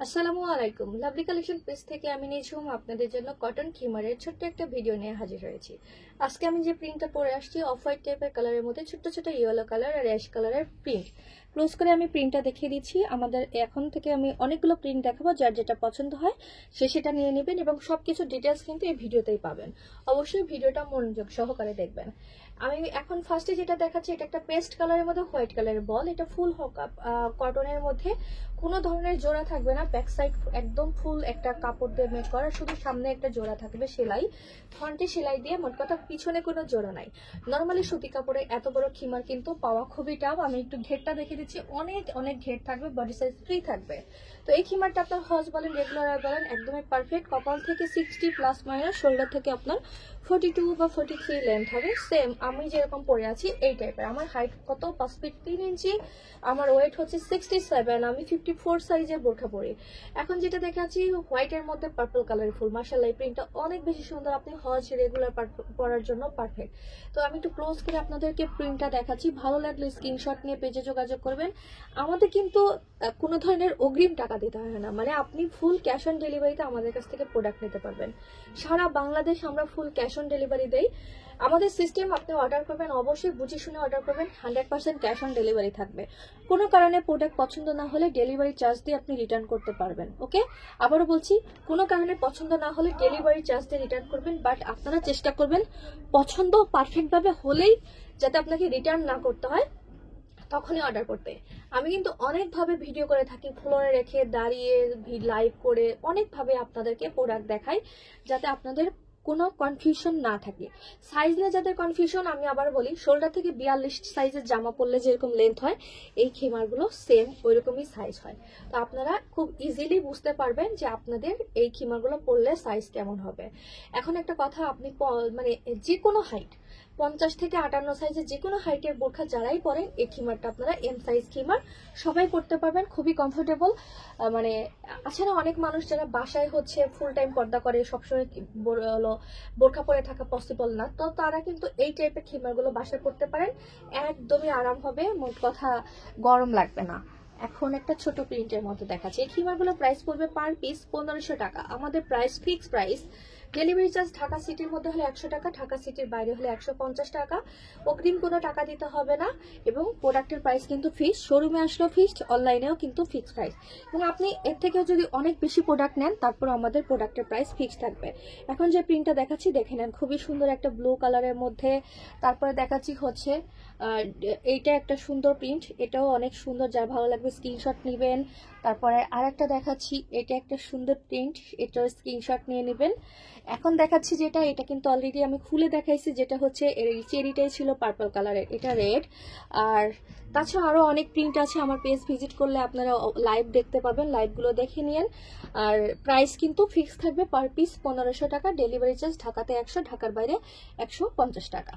আসসালামু আলাইকুম। Lovely collection page থেকে আমি নিঝুম আপনাদের জন্য কটন খিমারের ছোট্ট একটা ভিডিও নিয়ে হাজির হয়েছি। আজকে আমি যে প্রিন্টটা পরে আসছি অফ হোয়াইট টাইপের কালারের মধ্যে ছোট্ট ছোট্ট ইয়েলো কালার আর অ্যাশ কালারের প্রিন্ট। ক্লোজ করে আমি প্রিন্টটা দেখিয়ে দিচ্ছি। আমাদের এখন থেকে আমি অনেকগুলো প্রিন্ট দেখাবো, যার যেটা পছন্দ হয় সে সেটা নিয়ে নেবেন এবং সবকিছু ডিটেলস কিন্তু এই ভিডিওতেই পাবেন। অবশ্যই ভিডিওটা মনোযোগ সহকারে দেখবেন। আমি এখন ফার্স্টে যেটা দেখাচ্ছি এটা একটা পেস্ট কালারের মধ্যে হোয়াইট কালারের বল। এটা ফুল কটনের মধ্যে কোনো ধরনের জোড়া থাকবে না, ব্যাক সাইড একদম ফুল একটা কাপড় দিয়ে মেক করা, শুধু সামনে একটা জোড়া থাকবে সেলাই, ফ্রন্টে সেলাই দিয়ে, মোট কথা পিছনে কোনো জোড়া নাই। নর্মালি সুতি কাপড়ে এত বড় খিমার কিন্তু পাওয়া খুবই টাফ। আমি একটু ঘেরটা দেখে দিচ্ছি, অনেক অনেক ঘের থাকবে, বডি সাইজ ফ্রি থাকবে। তো এই খিমারটা আপনার হজ বলেন রেগুলার বলেন একদমই পারফেক্ট। কপাল থেকে 60 প্লাস মাইনাস, শোল্ডার থেকে আপনার 42 বা 43 লেন্থ হবে। সেম আমি যেরকম পরে আছি এই টাইপের। আমার হাইট কত, 5 ফিট 3 ইঞ্চি, আমার ওয়েট হচ্ছে 67, আমি 54 সাইজের বোরখা পরি। এখন যেটা দেখাচ্ছি হোয়াইটের মধ্যে পার্পল কালারের ফুল, মাশাআল্লাহ এই প্রিন্টটা অনেক বেশি সুন্দর, আপনি হজ রেগুলার পরার জন্য পারফেক্ট। তো আমি একটু ক্লোজ করে আপনাদেরকে প্রিন্টটা দেখাচ্ছি। ভালো লাগলে স্ক্রিনশট নিয়ে পেজে যোগাযোগ করবেন। আমাদের কিন্তু কোনো ধরনের অগ্রিম টাকা দিতে হয় না, মানে আপনি ফুল ক্যাশ অন ডেলিভারিতে আমাদের কাছ থেকে প্রোডাক্ট নিতে পারবেন। সারা বাংলাদেশ আমরা ফুল ক্যাশ অন ডেলিভারি দেই। আমাদের সিস্টেম, আপনি অর্ডার করবেন অবশ্যই বুঝে শুনে অর্ডার করবেন, 100% ক্যাশ অন ডেলিভারি থাকবে। কোনো কারণে প্রোডাক্ট পছন্দ না হলে ডেলিভারি চার্জ দিয়ে আপনি রিটার্ন করতে পারবেন। ওকে, আবারও বলছি, কোনো কারণে পছন্দ না হলে ডেলিভারি চার্জ দিয়ে রিটার্ন করবেন, বাট আপনারা চেষ্টা করবেন পছন্দ পারফেক্টভাবে হলেই যাতে আপনাকে রিটার্ন না করতে হয়, তখনই অর্ডার করতে। আমি কিন্তু অনেকভাবে ভিডিও করে থাকি, ফ্লোরে রেখে দাঁড়িয়ে লাইভ করে অনেকভাবে আপনাদেরকে প্রোডাক্ট দেখাই, যাতে আপনাদের কোনো কনফিউশন না থাকে। সাইজ নিয়ে যাদের কনফিউশন, আমি আবার বলি, শোল্ডার থেকে 42 সাইজের জামা পরলে যেরকম লেন্থ হয়, এই খিমারগুলো সেম ওইরকমই সাইজ হয়। তো আপনারা খুব ইজিলি বুঝতে পারবেন যে আপনাদের এই খিমারগুলো পরলে সাইজ কেমন হবে। এখন একটা কথা, আপনি মানে যে কোনো হাইট 50 থেকে 58 সাইজের যে কোনো হাইটের বোরখা যারাই পরেন, এই খিমারটা আপনারা এম সাইজ খিমার সবাই পরতে পারবেন, খুবই কমফোর্টেবল। মানে আছে না অনেক মানুষ যারা বাসায় হচ্ছে ফুল টাইম পর্দা করে, সবসময় বোরখা পরে থাকা পসিবল না, তো তারা কিন্তু এই টাইপের খিমারগুলো বাসায় পরতে পারেন, একদমই আরাম হবে, মোট কথা গরম লাগবে না। এখন একটা ছোট প্রিন্টের মধ্যে দেখাচ্ছে। এই খিমারগুলো প্রাইস পড়বে পার পিস 1500 টাকা। আমাদের price fix price. Delivery charge Dhaka সিটির মধ্যে হলে 100 টাকা, ঢাকা সিটির বাইরে হলে 150 টাকা। অগ্রিম কোনো টাকা দিতে হবে না এবং প্রোডাক্টের প্রাইস কিন্তু ফিক্সড। শোরুমে আসলেও ফিক্সড, অনলাইনেও কিন্তু ফিক্সড প্রাইস। এবং আপনি এর থেকেও যদি অনেক বেশি প্রোডাক্ট নেন, তারপর আমাদের প্রোডাক্টের প্রাইস ফিক্সড থাকবে। এখন যে প্রিন্টটা দেখাচ্ছি দেখে নেন, খুবই সুন্দর একটা ব্লু কালারের মধ্যে। তারপরে দেখাচ্ছি হচ্ছে এইটা একটা সুন্দর প্রিন্ট, এটাও অনেক সুন্দর, যার ভালো লাগবে স্ক্রিনশট নেবেন। তারপরে আরেকটা দেখাচ্ছি, এটা একটা সুন্দর প্রিন্ট, এটার স্ক্রিনশট নিয়ে নেবেন। এখন দেখাচ্ছি যেটা, এটা কিন্তু অলরেডি আমি খুলে দেখাইছি, যেটা হচ্ছে চেরিটাই ছিল পার্পল কালারের, এটা রেড। আর তাছাড়া আরও অনেক প্রিন্ট আছে, আমার পেজ ভিজিট করলে আপনারা লাইভ দেখতে পাবেন, লাইভগুলো দেখে নিন। আর প্রাইস কিন্তু ফিক্স থাকবে পার পিস 1500 টাকা, ডেলিভারি চার্জ ঢাকাতে 100, ঢাকার বাইরে 150 টাকা।